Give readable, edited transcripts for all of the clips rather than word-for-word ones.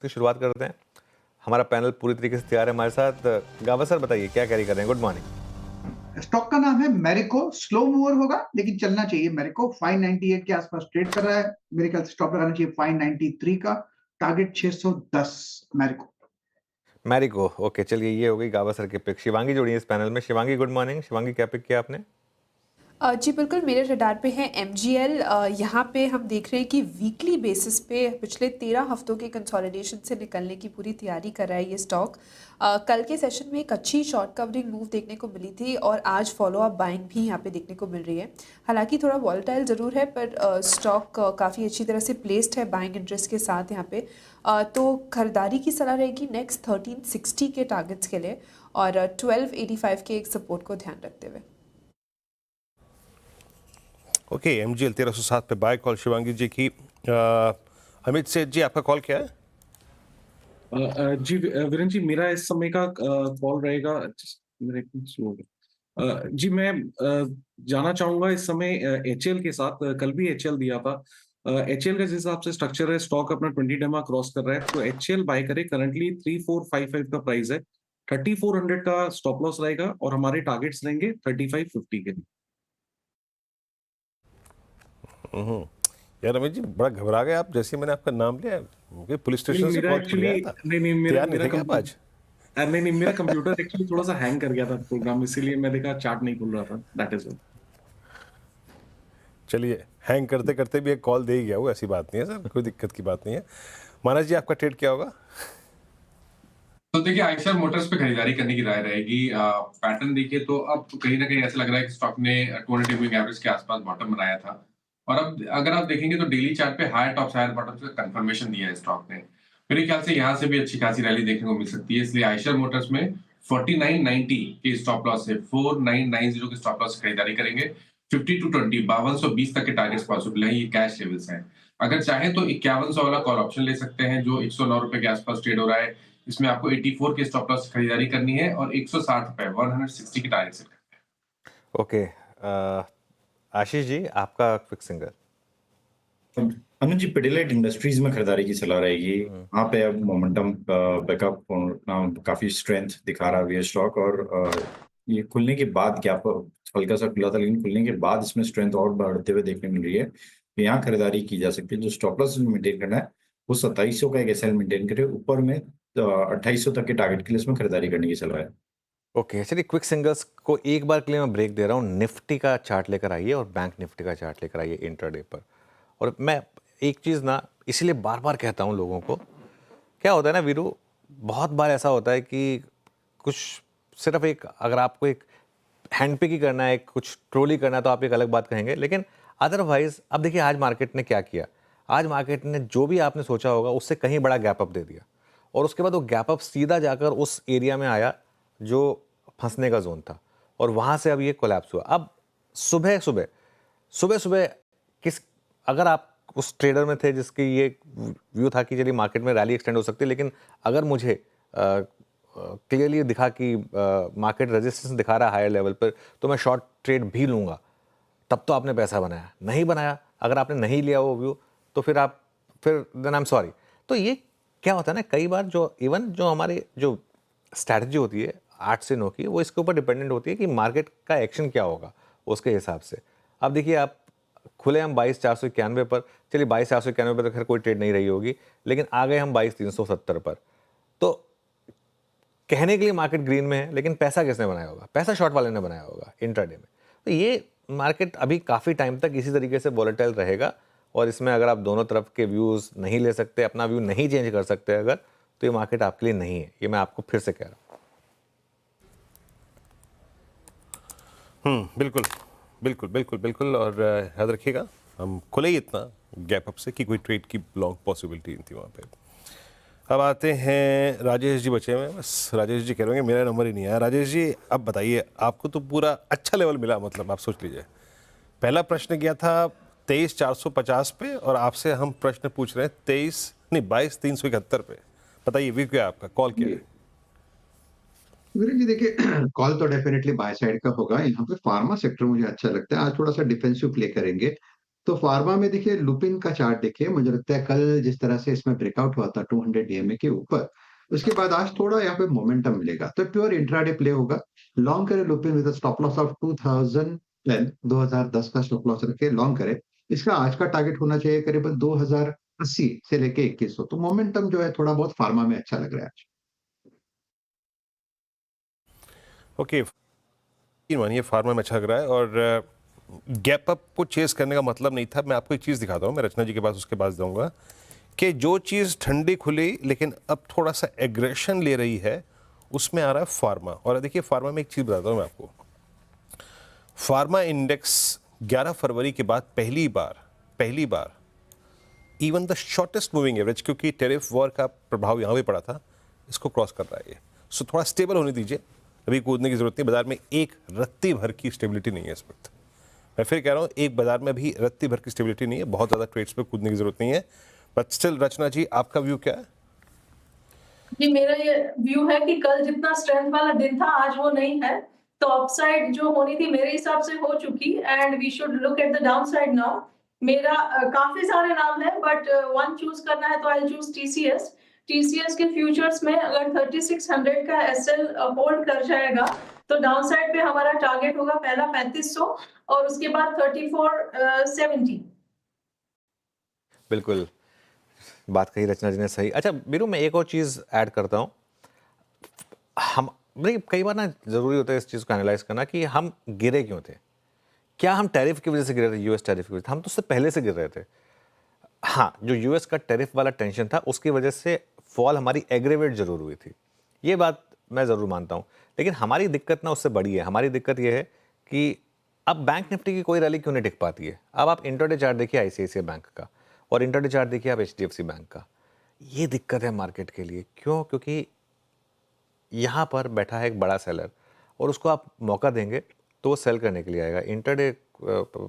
की शुरुआत करते हैं। हमारा पैनल पूरी तरीके से तैयार है हमारे साथ। गावा सर बताइए क्या कैरी कर रहे हैं? Good morning. स्टॉक का नाम है मैरिको। स्लो मूवर होगा लेकिन चलना चाहिए। मैरिको 598 के आसपास ट्रेड कर रहा है। मेरे ख्याल से स्टॉप लगाना चाहिए 593 का। टारगेट 610 मैरिको। मैरिको ओके, चलिए ये हो गई गावा सर की पिक। शिवांगी जुड़ी है इस पैनल में। Shivangi good morning. शिवांगी क्या पिक किया आपने? जी बिल्कुल, मेरे रडार पे है एमजीएल। यहाँ पे हम देख रहे हैं कि वीकली बेसिस पे पिछले 13 हफ्तों के कंसोलिडेशन से निकलने की पूरी तैयारी कर रहा है ये स्टॉक। कल के सेशन में एक अच्छी शॉर्ट कवरिंग मूव देखने को मिली थी और आज फॉलो अप बाइंग भी यहाँ पे देखने को मिल रही है। हालांकि थोड़ा वॉलेटाइल ज़रूर है पर स्टॉक काफ़ी अच्छी तरह से प्लेस्ड है बाइंग इंटरेस्ट के साथ यहाँ पे। तो खरीदारी की सलाह रहेगी नेक्स्ट 1360 के टारगेट्स के लिए और 1285 के एक सपोर्ट को ध्यान रखते हुए। ओके, एमजीएल 1307 पे बाय कॉल शिवांगी जी की। अमित सेठ जी आपका कॉल क्या है? जी वीरेंद्र जी, मेरा इस समय का कॉल रहेगा। मेरा एक मिनट स्लो हो गया। जी मैं जाना चाहूंगा इस समय एचएल के साथ। कल भी एचएल दिया था। एचएल का जिस हिसाब से स्ट्रक्चर है, स्टॉक अपना 20 डेमा क्रॉस कर रहा है, तो एचएल बाय करे। करंटली 3455 का प्राइस है। 3400 का स्टॉप लॉस रहेगा और हमारे टारगेट्स रहेंगे 3550 के। यार अमित जी बड़ा घबरा गए आप जैसे मैंने आपका नाम लिया। मुझे पुलिस स्टेशन से मेरा कॉल एक्चुअली था। नहीं तैयार नहीं थे क्या आप आज? नहीं, मेरा कंप्यूटर एक्चुअली थोड़ा सा हैंग कर गया था प्रोग्राम, इसीलिए मैं देखा चार्ट नहीं खुल रहा था। That is it. चलिए, हैंग करते करते भी एक कॉल दे ही गया, वो ऐसी बात नहीं है सर, कोई दिक्कत की बात नहीं है। मानस जी आपका ट्रेड क्या होगा? तो देखिए, आइशर मोटर्स पे खरीदारी करने की राय रहेगी। पैटर्न देखिए तो अब कहीं ना कहीं ऐसा लग रहा है कि स्टॉक ने 200 मूविंग एवरेज के आसपास बॉटम बनाया था और अब अगर आप देखेंगे तो डेली चार्ट पे हायर टॉप्स हायर बॉटम्स का कंफर्मेशन दिया है स्टॉक ने। मेरे ख्याल से यहाँ से भी अच्छी खासी रैली देखने को मिल सकती है, इसलिए आइशर मोटर्स में 4990 के स्टॉप लॉस से 4990 के स्टॉप लॉस से खरीदारी करेंगे। 50 टू 20 5220 तक के टारगेट्स पॉसिबल है, ये कैश लेवल्स हैं। अगर चाहे तो 5100 वाला कॉल ऑप्शन ले सकते हैं जो 109 रुपए के आसपास ट्रेड हो रहा है। इसमें आपको 84 के स्टॉप लॉस खरीदारी करनी है और 160 रुपए 160 की टारगेट सेट करनी है। ओके, आशीष जी आपका क्विक सिंगल। अनुज जी, पिडिलाइट इंडस्ट्रीज में खरीदारी की सलाह रहेगी। वहाँ पे अब मोमेंटम बैकअप काफी स्ट्रेंथ दिखा रहा है स्टॉक और ये खुलने के बाद गैप हल्का सा खुला था लेकिन खुलने के बाद इसमें स्ट्रेंथ और बढ़ते हुए देखने मिल रही है। तो यहाँ खरीदारी की जा सकती है। जो स्टॉप लॉस मेंटेन करना है वो 2700 का एक एसएल मेंटेन करे, ऊपर में 2800 तक के टारगेट के लिए इसमें खरीदारी करने की सलाह है। ओके, चलिए क्विक सिंगल्स को एक बार के लिए मैं ब्रेक दे रहा हूँ। निफ्टी का चार्ट लेकर आइए और बैंक निफ्टी का चार्ट लेकर आइए इंट्राडे पर। और मैं एक चीज़ ना इसलिए बार बार कहता हूँ लोगों को, क्या होता है ना वीरू, बहुत बार ऐसा होता है कि कुछ सिर्फ एक, अगर आपको एक हैंड पिक ही करना है, कुछ ट्रोल ही करना है तो आप एक अलग बात कहेंगे, लेकिन अदरवाइज अब देखिए आज मार्केट ने क्या किया। आज मार्केट ने जो भी आपने सोचा होगा उससे कहीं बड़ा गैप अप दे दिया और उसके बाद वो गैप अप सीधा जाकर उस एरिया में आया जो फंसने का जोन था और वहाँ से अब ये कोलैप्स हुआ। अब सुबह सुबह किस, अगर आप उस ट्रेडर में थे जिसकी ये व्यू था कि चलिए मार्केट में रैली एक्सटेंड हो सकती है, लेकिन अगर मुझे क्लियरली दिखा कि मार्केट रेजिस्टेंस दिखा रहा है हायर लेवल पर तो मैं शॉर्ट ट्रेड भी लूँगा, तब तो आपने पैसा बनाया। नहीं बनाया, अगर आपने नहीं लिया वो व्यू तो फिर देन आई एम सॉरी। तो ये क्या होता है ना, कई बार जो इवन जो हमारे जो स्ट्रैटेजी होती है 8 से 9 की, वो इसके ऊपर डिपेंडेंट होती है कि मार्केट का एक्शन क्या होगा उसके हिसाब से। अब देखिए आप खुले हम 22,491 पर, चलिए 22,491 पर तो खैर कोई ट्रेड नहीं रही होगी, लेकिन आ गए हम 22,370 पर। तो कहने के लिए मार्केट ग्रीन में है, लेकिन पैसा किसने बनाया होगा? पैसा शॉर्ट वाले ने बनाया होगा इंट्राडे में। तो ये मार्केट अभी काफ़ी टाइम तक इसी तरीके से वॉलेटाइल रहेगा और इसमें अगर आप दोनों तरफ के व्यूज़ नहीं ले सकते, अपना व्यू नहीं चेंज कर सकते अगर, तो ये मार्केट आपके लिए नहीं है। ये मैं आपको फिर से कह रहा हूँ। बिल्कुल बिल्कुल बिल्कुल बिल्कुल। और याद रखिएगा हम खुले ही इतना गैप अप से कि कोई ट्रेड की लॉन्ग पॉसिबिलिटी नहीं थी वहाँ पे। अब आते हैं राजेश जी, बचे हुए बस। राजेश जी कह रहे हैं मेरा नंबर ही नहीं आया। राजेश जी अब बताइए, आपको तो पूरा अच्छा लेवल मिला, मतलब आप सोच लीजिए पहला प्रश्न किया था 23,450 पे और आपसे हम प्रश्न पूछ रहे हैं 22,371 पे। बताइए व्यू क्या है आपका, कॉल क्या है? वीरेंद्र जी देखिए, कॉल तो डेफिनेटली बाय साइड का होगा। यहाँ पे फार्मा सेक्टर मुझे अच्छा लगता है। आज थोड़ा सा डिफेंसिव प्ले करेंगे तो फार्मा में देखिए लुपिन का चार्ट देखिए, मुझे लगता है कल जिस तरह से इसमें ब्रेकआउट हुआ था 200 डीएमए के ऊपर, उसके बाद आज थोड़ा यहाँ पे मोमेंटम मिलेगा, तो प्योर इंट्राडे प्ले होगा। लॉन्ग करे Lupin with stop loss of 2010 का स्टॉप लॉस रखे लॉन्ग करे। इसका आज का टारगेट होना चाहिए करीबन 2080 से लेके 2100, तो मोमेंटम जो है थोड़ा बहुत फार्मा में अच्छा लग रहा है आज। ओके, ये फार्मा में अच्छा लग रहा है और गैप अप को चेस करने का मतलब नहीं था। मैं आपको एक चीज़ दिखाता हूँ, मैं रचना जी के पास उसके पास जाऊँगा कि जो चीज़ ठंडी खुली लेकिन अब थोड़ा सा एग्रेशन ले रही है, उसमें आ रहा है फार्मा। और देखिए फार्मा में एक चीज़ बताता हूँ मैं आपको, फार्मा इंडेक्स 11 फरवरी के बाद पहली बार even the shortest moving average, क्योंकि टेरिफ वॉर का प्रभाव यहाँ भी पड़ा था, इसको क्रॉस कर रहा है ये। सो थोड़ा स्टेबल होने दीजिए, अभी कूदने की जरूरत नहीं। बाजार में एक रत्ती भर की स्टेबिलिटी नहीं है इस वक्त। मैं फिर कह रहा हूँ, एक बाजार में भी रत्ती भर की स्टेबिलिटी नहीं है, बहुत ज़्यादा ट्रेड्स पे कूदने की जरूरत नहीं है। बट स्टिल रचना जी, आपका व्यू क्या है? जी, मेरा ये व्यू है कि कल जितना स्ट्रेंथ वाला दिन था आज वो नहीं है, तो अपसाइड जो होनी थी मेरे हिसाब से हो चुकी and we should look at the downside now. मेरा काफी सारे नाम है बट वन चूज करना है तो आई चूज टीसीएस। टीसीएस के फ्यूचर्स में अगर 3600 का एसएल होल्ड कर जाएगा तो डाउनसाइड पे हमारा टारगेट होगा पहला 3500 और उसके बाद 3470। बिल्कुल बात कही रचना जी ने, सही। अच्छा बीरू, मैं एक और चीज़ ऐड करता हूँ। हम नहीं, कई बार ना ज़रूरी होता है इस चीज़ को एनालाइज करना कि हम गिरे क्यों थे। क्या हम टैरिफ की वजह से गिरे थे? यूएस टैरिफ की वजह से हम तो उससे पहले से गिर रहे थे। हाँ, जो यूएस का टैरिफ वाला टेंशन था उसकी वजह से फॉल हमारी एग्रेवेट जरूर हुई थी, ये बात मैं ज़रूर मानता हूँ। लेकिन हमारी दिक्कत ना उससे बड़ी है। हमारी दिक्कत ये है कि अब बैंक निफ्टी की कोई रैली क्यों नहीं टिक पाती है। अब आप इंट्राडे चार्ट देखिए आईसीआईसीआई बैंक का और इंट्राडे चार्ट देखिए आप एचडीएफसी बैंक का। ये दिक्कत है मार्केट के लिए। क्यों? क्योंकि यहाँ पर बैठा है एक बड़ा सेलर और उसको आप मौका देंगे तो वो सेल करने के लिए आएगा। इंट्राडे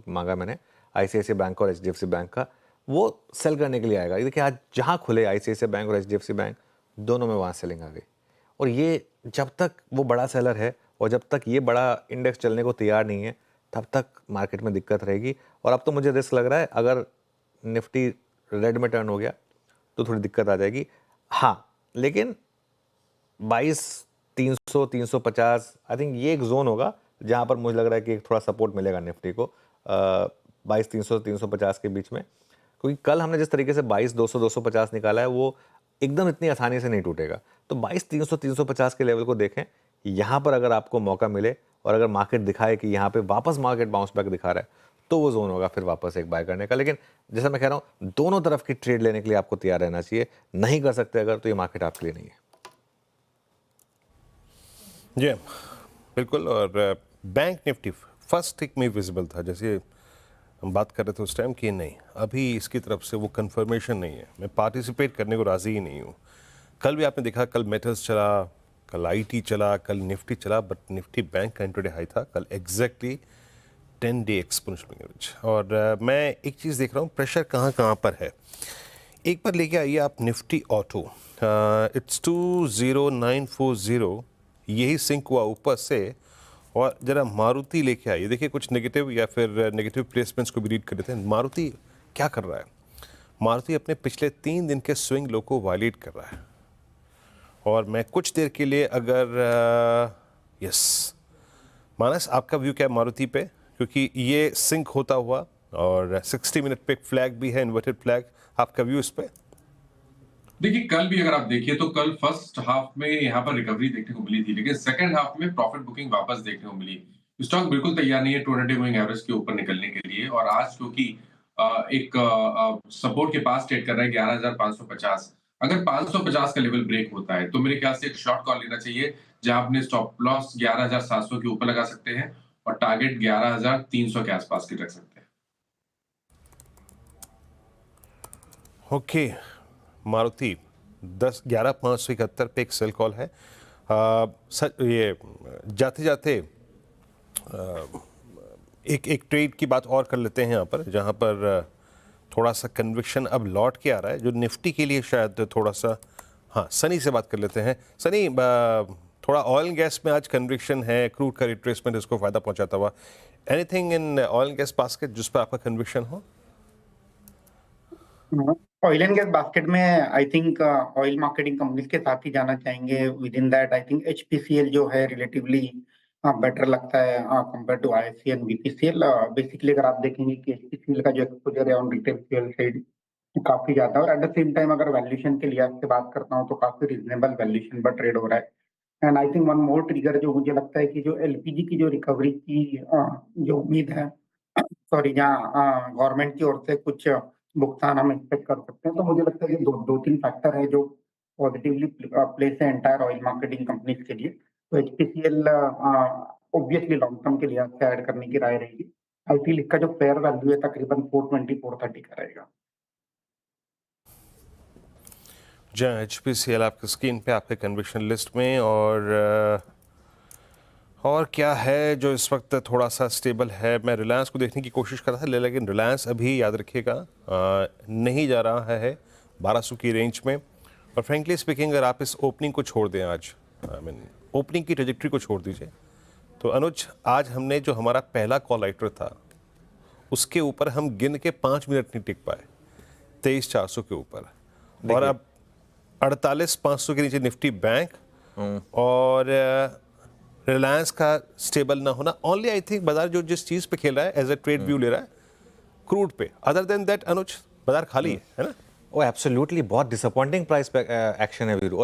मांगा मैंने आईसीआईसीआई बैंक और एचडीएफसी बैंक का, वो सेल करने के लिए आएगा। ये देखिए आज जहाँ खुले आईसीआईसीआई बैंक और एचडीएफसी बैंक, दोनों में वहाँ सेलिंग आ गई। और ये जब तक वो बड़ा सेलर है और जब तक ये बड़ा इंडेक्स चलने को तैयार नहीं है, तब तक मार्केट में दिक्कत रहेगी। और अब तो मुझे रिस्क लग रहा है अगर निफ्टी रेड में टर्न हो गया तो थोड़ी दिक्कत आ जाएगी। हाँ, लेकिन 22,300 350 आई थिंक ये एक जोन होगा जहाँ पर मुझे लग रहा है कि एक थोड़ा सपोर्ट मिलेगा निफ्टी को 22,300 350 के बीच में। क्योंकि कल हमने जिस तरीके से 22,200 250 निकाला है वो एकदम इतनी आसानी से नहीं टूटेगा। तो 22,300 350 के लेवल को देखें। यहाँ पर अगर आपको मौका मिले और अगर मार्केट दिखाए कि यहाँ पे वापस मार्केट बाउंस बैक दिखा रहा है तो वो जोन होगा फिर वापस एक बाय करने का। लेकिन जैसा मैं कह रहा हूँ, दोनों तरफ की ट्रेड लेने के लिए आपको तैयार रहना चाहिए। नहीं कर सकते अगर, तो ये मार्केट आपके लिए नहीं है। जी बिल्कुल। और बैंक निफ्टी फर्स्ट टिक में विजिबल था, जैसे हम बात कर रहे थे उस टाइम कि नहीं, अभी इसकी तरफ से वो कंफर्मेशन नहीं है। मैं पार्टिसिपेट करने को राज़ी ही नहीं हूँ। कल भी आपने देखा, कल मेटल्स चला, कल आईटी चला, कल निफ्टी चला, बट निफ्टी बैंक का इंट्राडे हाई था कल एग्जैक्टली 10 डे एक्सपोनेंशियल एवरेज। और मैं एक चीज़ देख रहा हूँ, प्रेशर कहाँ कहाँ पर है। एक बार लेके आइए आप निफ्टी ऑटो, इट्स 20940, यही सिंक हुआ ऊपर से। और जरा मारुति लेके आइए, देखिए कुछ नेगेटिव या फिर नेगेटिव प्लेसमेंट्स को भी रीड कर लेते हैं। मारुति क्या कर रहा है? मारुति अपने पिछले 3 दिन के स्विंग लो को वायलेट कर रहा है। और मैं कुछ देर के लिए अगर यस, मानस आपका व्यू क्या है मारुति पे? क्योंकि ये सिंक होता हुआ और 60 मिनट पे फ्लैग भी है, इन्वर्टेड फ्लैग, आपका व्यू इस पे? देखिए कल भी अगर आप देखिए तो कल फर्स्ट हाफ में यहाँ पर रिकवरी देखने को मिली थी, लेकिन सेकंड हाफ में प्रॉफिट बुकिंग वापस देखने को मिली। स्टॉक बिल्कुल तैयार नहीं है 200 मूविंग एवरेज के ऊपर निकलने के लिए। और आज क्योंकि एक सपोर्ट के पास ट्रेड कर रहा है 11,550, अगर 550 का लेवल ब्रेक होता है तो मेरे ख्याल से एक शॉर्ट कॉल लेना चाहिए, जहां अपने स्टॉप लॉस 11,700 के ऊपर लगा सकते हैं और टारगेट 11,300 के आसपास के रख सकते हैं। ओके, मारुति 11,571 पे एक सेल कॉल है। ये जाते जाते एक ट्रेड की बात और कर लेते हैं यहाँ पर, जहाँ पर थोड़ा सा कन्विक्शन अब लौट के आ रहा है, जो निफ्टी के लिए शायद थोड़ा सा। हाँ, सनी से बात कर लेते हैं। सनी, थोड़ा ऑयल एंड गैस में आज कन्विक्शन है, क्रूड का रिट्रेसमेंट इसको फ़ायदा पहुँचाता हुआ। Anything in oil and gas basket जिस पर आपका कन्विक्शन हो? ऑयल एंड गैस बास्केट में I think oil marketing companies के साथ ही जाना चाहेंगे। Within that I think HPCL जो है रिलेटिवली बेटर लगता है compare to ISC and BPCL. Basically अगर आप देखेंगे कि एचपीसीएल का जो एक्सपोजर है ऑन रिटेल फ्यूल साइड काफी ज्यादा है, और एट द सेम टाइम अगर वैल्यूएशन के लिहाज से बात करता हूँ तो काफी रिजनेबल वैल्यूएशन पर ट्रेड हो रहा है। And I think one more trigger जो मुझे लगता है कि जो एलपीजी की जो रिकवरी की जो उम्मीद है, सॉरी, जहाँ गवर्नमेंट की ओर से कुछ भुगतान हम एक्सपेक्ट कर सकते हैं, तो मुझे लगता है कि दो तीन फैक्टर है जो पॉजिटिवली प्लेस है एंटायर ऑयल मार्केटिंग कंपनीज के लिए। तो एचपीसीएल ऑब्वियसली लॉन्ग टर्म के लिहाज से ऐड करने की राय रहेगी। आई फील इसका जो फेयर वैल्यू है तकरीबन 420-430 का रहेगा। जहाँ HPCL आपकी स्क्रीन पे आपके कन्विक्शन लिस्ट में, और क्या है जो इस वक्त थोड़ा सा स्टेबल है। मैं रिलायंस को देखने की कोशिश कर रहा था, लेकिन रिलायंस अभी याद रखिएगा नहीं जा रहा है 1200 की रेंज में। और फ्रेंकली स्पीकिंग अगर आप इस ओपनिंग को छोड़ दें, आज आई मीन ओपनिंग की ट्रेजेक्ट्री को छोड़ दीजिए, तो अनुज आज हमने जो हमारा पहला कॉल राइटर था उसके ऊपर हम गिन के 5 मिनट नहीं टिक पाए 23,400 के ऊपर, और अब 48,500 के नीचे निफ्टी बैंक और रिलायंस का स्टेबल ना होना। ओनली आई थिंक बाजार जो जिस चीज़ पे खेल रहा है एज ए ट्रेड व्यू ले रहा है क्रूड पे, अदर देन दैट अनुज बाजार खाली है ना। ओ एब्सोल्युटली, बहुत डिसअपॉइंटिंग प्राइस पे एक्शन है वीरू।